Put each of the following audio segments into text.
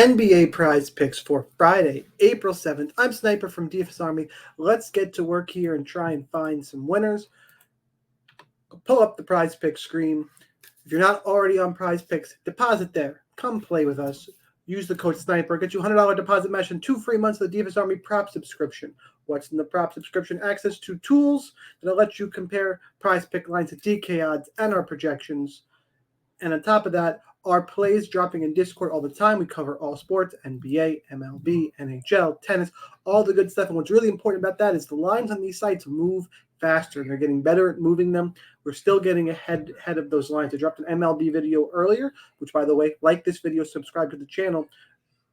NBA prize picks for Friday, April 7th. I'm Sniper from DFS Army. Let's get to work here and try and find some winners. Pull up the prize pick screen. If you're not already on prize picks, deposit there. Come play with us. Use the code SNIPER. Get you $100 deposit match and 2 free months of the DFS Army prop subscription. What's in the prop subscription? Access to tools that'll let you compare prize pick lines to DK odds and our projections. And on top of that, our plays dropping in Discord all the time. We cover all sports, NBA, MLB, NHL, tennis, all the good stuff. And what's really important about that is the lines on these sites move faster. They're getting better at moving them. We're still getting ahead of those lines. I dropped an MLB video earlier, which, by the way, like this video, subscribe to the channel.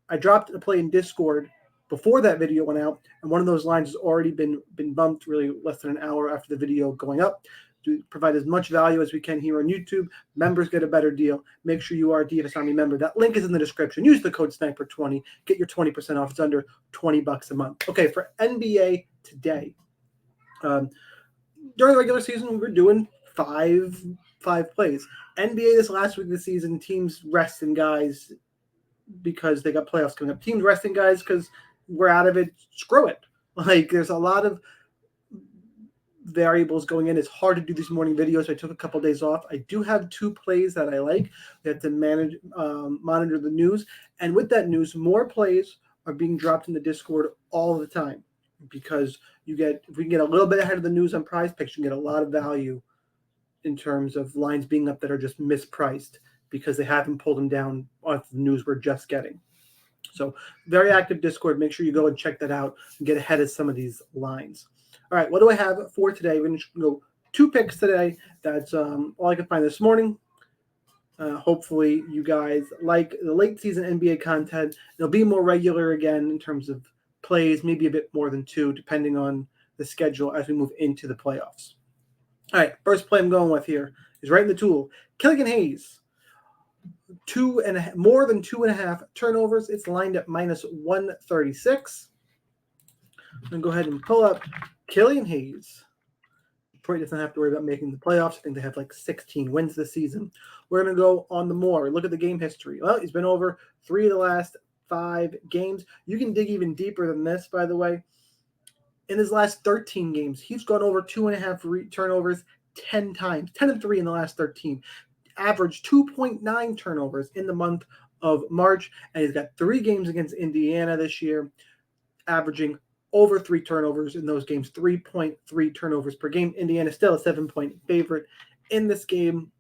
I dropped a play in Discord before that video went out, and one of those lines has already been bumped really less than an hour after the video going up. To provide as much value as we can here on YouTube. Members get a better deal. Make sure you are a DFS Army member. That link is in the description. Use the code SNIPER20. Get your 20% off. It's under $20 a month. Okay, for NBA today, during the regular season, we were doing five plays. NBA this last week of the season, teams resting guys because they got playoffs coming up. Teams resting guys because we're out of it. Screw it. Like, there's a lot of variables going in. It's hard to do these morning videos. So I took a couple of days off. I do have 2 plays that I like. We have to monitor the news, and with that news, more plays are being dropped in the Discord all the time because if we can get a little bit ahead of the news on prize picks, you can get a lot of value in terms of lines being up that are just mispriced because they haven't pulled them down off the news we're just getting. So very active Discord. Make sure you go and check that out and get ahead of some of these lines. All right, what do I have for today? We're going to go 2 picks today. That's all I could find this morning. Hopefully you guys like the late season NBA content. It'll be more regular again in terms of plays, maybe a bit more than 2, depending on the schedule as we move into the playoffs. All right, first play I'm going with here is right in the tool. Killian Hayes, more than 2.5 turnovers. It's lined at -136. I'm going to go ahead and pull up Killian Hayes. Detroit doesn't have to worry about making the playoffs. I think they have like 16 wins this season. We're going to go on the more. Look at the game history. Well, he's been over 3 of the last 5 games. You can dig even deeper than this, by the way. In his last 13 games, he's gone over 2.5 turnovers 10 times. 10 and 3 in the last 13. Averaged 2.9 turnovers in the month of March. And he's got 3 games against Indiana this year, averaging over 3 turnovers in those games, 3.3 turnovers per game. Indiana still a 7-point favorite in this game.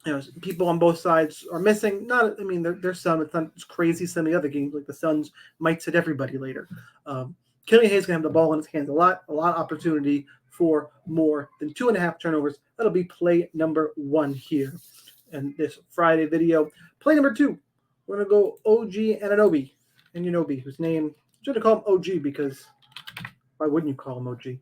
You know, people on both sides are missing. There's some. It's not as crazy as some of the other games. Like the Suns might sit everybody later. Killian Hayes can have the ball in his hands a lot of opportunity for more than 2.5 turnovers. That'll be play number 1 here in this Friday video. Play number 2, we're gonna go OG Anunoby, whose name should have called him OG because why wouldn't you call him OG?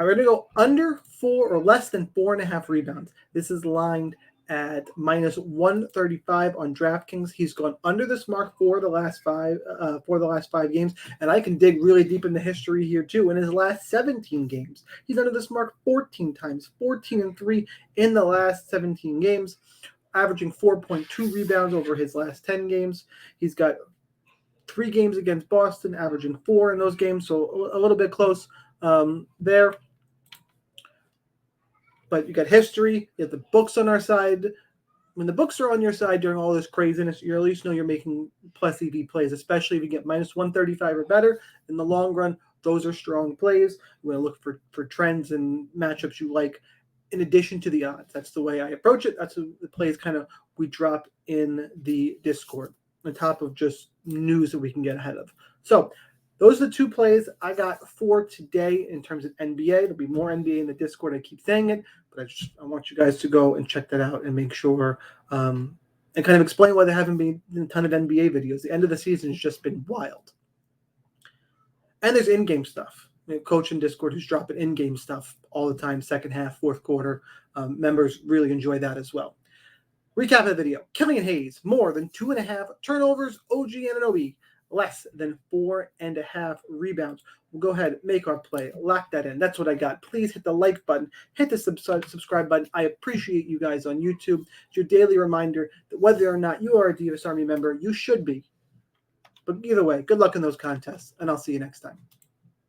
I'm going to go under 4 or less than 4.5 rebounds. This is lined at -135 on DraftKings. He's gone under this mark for the last 5 games, and I can dig really deep into history here too. In his last 17 games, he's under this mark 14 times, 14 and 3 in the last 17 games, averaging 4.2 rebounds over his last 10 games. He's got 3 games against Boston, averaging 4 in those games, so a little bit close there. But you got history, you have the books on our side. When the books are on your side during all this craziness, you at least know you're making plus EV plays, especially if you get -135 or better. In the long run, those are strong plays. You want to look for trends and matchups you like in addition to the odds. That's the way I approach it. That's the plays we drop in the Discord on top of just news that we can get ahead of. So those are the 2 plays I got for today in terms of NBA. There'll be more NBA in the Discord. I keep saying it, but I want you guys to go and check that out and make sure and kind of explain why there haven't been a ton of NBA videos. The end of the season has just been wild. And there's in-game stuff. Coach in Discord who's dropping in-game stuff all the time, second half, fourth quarter. Members really enjoy that as well. Recap of the video. Killian Hayes, more than 2.5 turnovers. OG Anunoby, less than 4.5 rebounds. We'll go ahead, make our play, lock that in. That's what I got. Please hit the like button, hit the subscribe button. I appreciate you guys on YouTube. It's your daily reminder that whether or not you are a DFS Army member, you should be. But either way, good luck in those contests, and I'll see you next time.